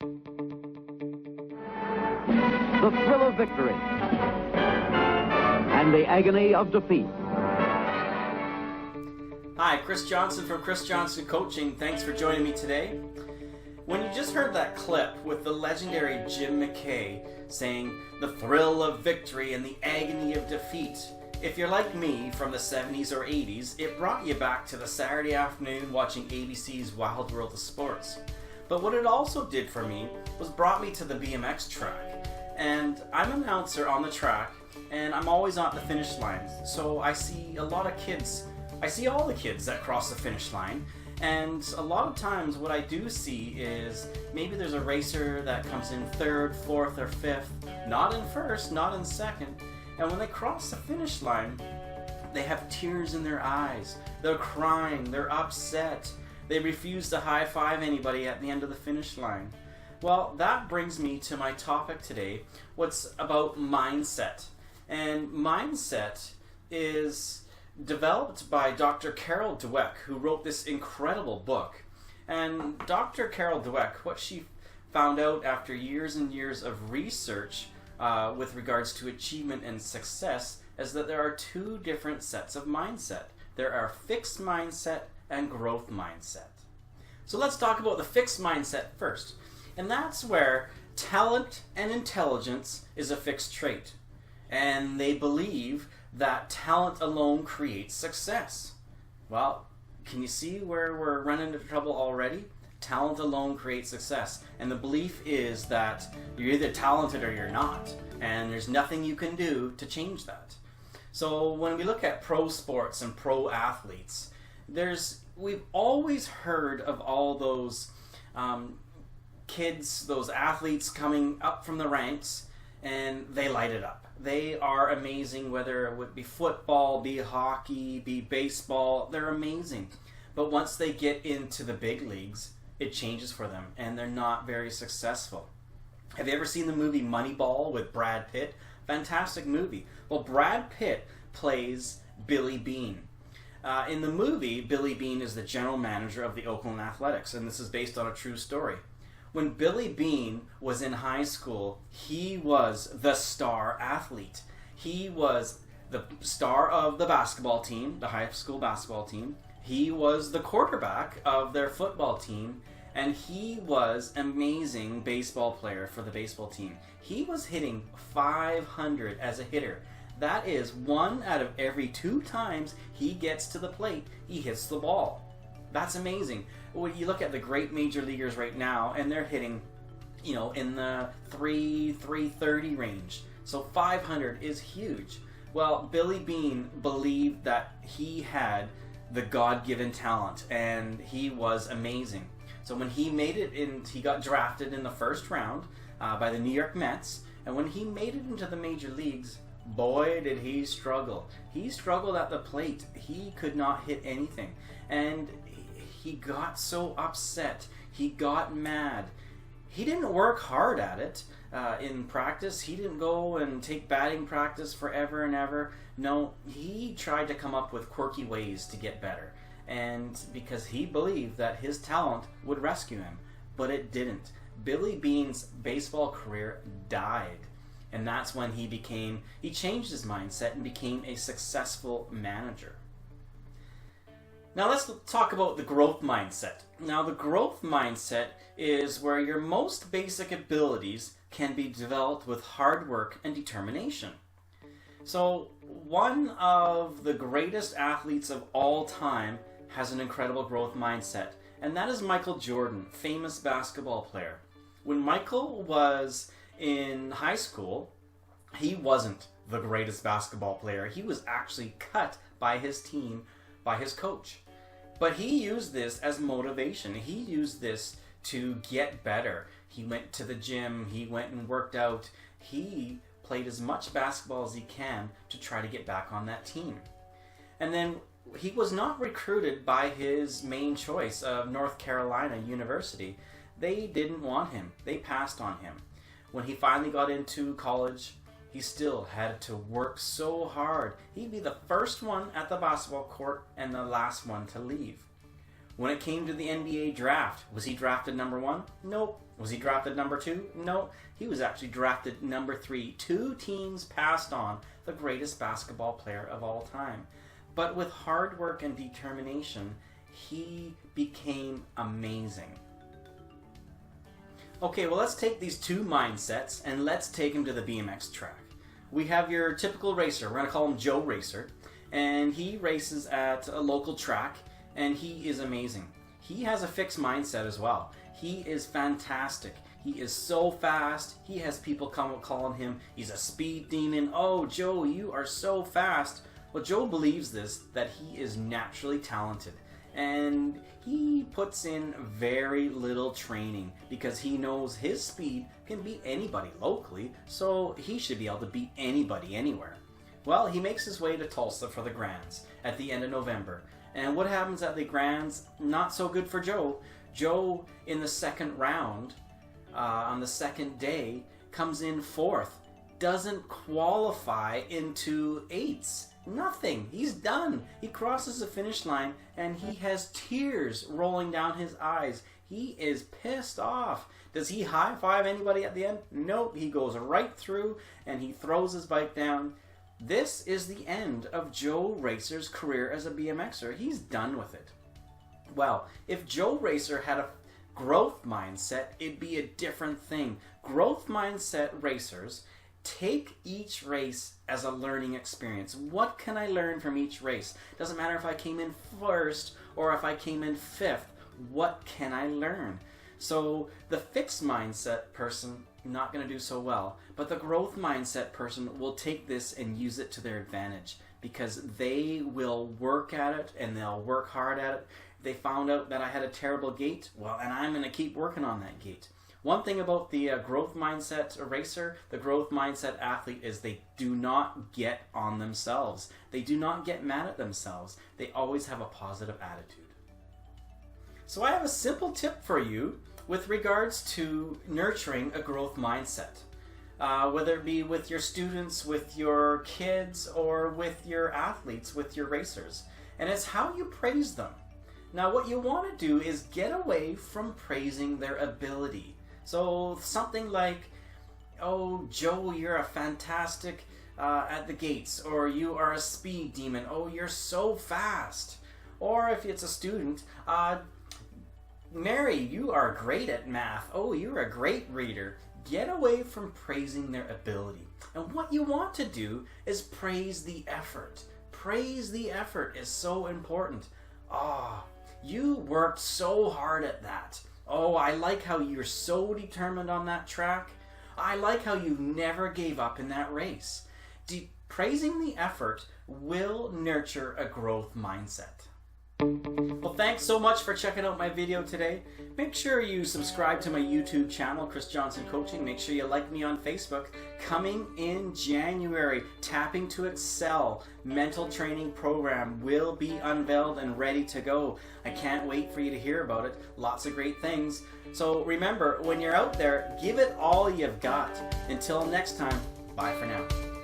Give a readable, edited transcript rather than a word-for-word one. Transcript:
The thrill of victory and the agony of defeat. Hi, Chris Johnson from Chris Johnson Coaching. Thanks for joining me today. When you just heard that clip with the legendary Jim McKay saying the thrill of victory and the agony of defeat, if you're like me from the 70s or 80s, it brought you back to the Saturday afternoon watching ABC's Wild World of Sports. But what it also did for me was brought me to the BMX track. And I'm an announcer on the track, and I'm always on the finish line. So I see a lot of kids. I see all the kids that cross the finish line. And a lot of times what I do see is maybe there's a racer that comes in third, fourth, or fifth, not in first, not in second. And when they cross the finish line, they have tears in their eyes. They're crying, they're upset. They refuse to high-five anybody at the end of the finish line. Well, that brings me to my topic today, what's about mindset. And mindset is developed by Dr. Carol Dweck, who wrote this incredible book. And Dr. Carol Dweck, what she found out after years and years of research with regards to achievement and success is that there are two different sets of mindset. There are fixed mindset and growth mindset. So let's talk about the fixed mindset first. And that's where talent and intelligence is a fixed trait. And they believe that talent alone creates success. Well, can you see where we're running into trouble already? Talent alone creates success. And the belief is that you're either talented or you're not. And there's nothing you can do to change that. So when we look at pro sports and pro athletes, we've always heard of all those kids, those athletes coming up from the ranks, and they light it up. They are amazing, whether it would be football, be hockey, be baseball, they're amazing. But once they get into the big leagues, it changes for them, and they're not very successful. Have you ever seen the movie Moneyball with Brad Pitt? Fantastic movie. Well, Brad Pitt plays Billy Beane. In the movie, Billy Beane is the general manager of the Oakland Athletics, and this is based on a true story. When Billy Beane was in high school, he was the star athlete. He was the star of the basketball team, the high school basketball team. He was the quarterback of their football team, and he was an amazing baseball player for the baseball team. He was hitting .500 as a hitter. That is 1 out of every 2 times he gets to the plate, he hits the ball. That's amazing. When you look at the great major leaguers right now, and they're hitting, in the 330 range. So 500 is huge. Well, Billy Beane believed that he had the God-given talent, and he was amazing. So when he made it in, he got drafted in the first round by the New York Mets, and when he made it into the major leagues, boy, did he struggle. He struggled at the plate. He could not hit anything. And he got so upset. He got mad. He didn't work hard at it in practice. He didn't go and take batting practice forever and ever. No, he tried to come up with quirky ways to get better. And because he believed that his talent would rescue him. But it didn't. Billy Beane's baseball career died. And that's when he changed his mindset and became a successful manager. Now let's talk about the growth mindset. Now the growth mindset is where your most basic abilities can be developed with hard work and determination. So one of the greatest athletes of all time has an incredible growth mindset, and that is Michael Jordan, famous basketball player. When Michael was in high school, he wasn't the greatest basketball player. He was actually cut by his team, by his coach. But he used this as motivation. He used this to get better. He went to the gym, he went and worked out. He played as much basketball as he can to try to get back on that team. And then he was not recruited by his main choice of North Carolina University. They didn't want him. They passed on him. When he finally got into college, he still had to work so hard. He'd be the first one at the basketball court and the last one to leave. When it came to the NBA draft, was he drafted number 1? Nope. Was he drafted number 2? No. He was actually drafted number 3. 2 teams passed on the greatest basketball player of all time. But with hard work and determination, he became amazing. Okay, well, let's take these 2 mindsets and let's take them to the BMX track. We have your typical racer. We're going to call him Joe Racer. And he races at a local track, and he is amazing. He has a fixed mindset as well. He is fantastic. He is so fast. He has people calling him, he's a speed demon. Oh, Joe, you are so fast. Well, Joe believes this, that he is naturally talented. And he puts in very little training because he knows his speed can beat anybody locally, so he should be able to beat anybody anywhere. Well, he makes his way to Tulsa for the Grands at the end of November. And what happens at the Grands? Not so good for Joe. Joe, in the second round, on the second day, comes in 4th. Doesn't qualify into 8s. Nothing. He's done. He crosses the finish line and he has tears rolling down his eyes. He is pissed off. Does he high-five anybody at the end? Nope. He goes right through and he throws his bike down. This is the end of Joe Racer's career as a BMXer. He's done with it. Well, if Joe Racer had a growth mindset, it'd be a different thing. Growth mindset racers take each race as a learning experience. What can I learn from each race? Doesn't matter if I came in 1st or if I came in 5th. What can I learn? So the fixed mindset person, not going to do so well. But the growth mindset person will take this and use it to their advantage because they will work at it and they'll work hard at it. They found out that I had a terrible gait, well, and I'm going to keep working on that gait. One thing about the growth mindset racer, the growth mindset athlete, is they do not get on themselves. They do not get mad at themselves. They always have a positive attitude. So I have a simple tip for you with regards to nurturing a growth mindset. Whether it be with your students, with your kids, or with your athletes, with your racers. And it's how you praise them. Now what you want to do is get away from praising their ability. So something like, oh, Joe, you're a fantastic at the gates, or you are a speed demon, oh, you're so fast. Or if it's a student, Mary, you are great at math, oh, you're a great reader. Get away from praising their ability. And what you want to do is praise the effort. Praise the effort is so important. You worked so hard at that. Oh, I like how you're so determined on that track. I like how you never gave up in that race. Praising the effort will nurture a growth mindset. Well, thanks so much for checking out my video today. Make sure you subscribe to my YouTube channel, Chris Johnson Coaching. Make sure you like me on Facebook. Coming in January, Tapping to Excel mental training program will be unveiled and ready to go. I can't wait for you to hear about it. Lots of great things. So remember, when you're out there, give it all you've got. Until next time, bye for now.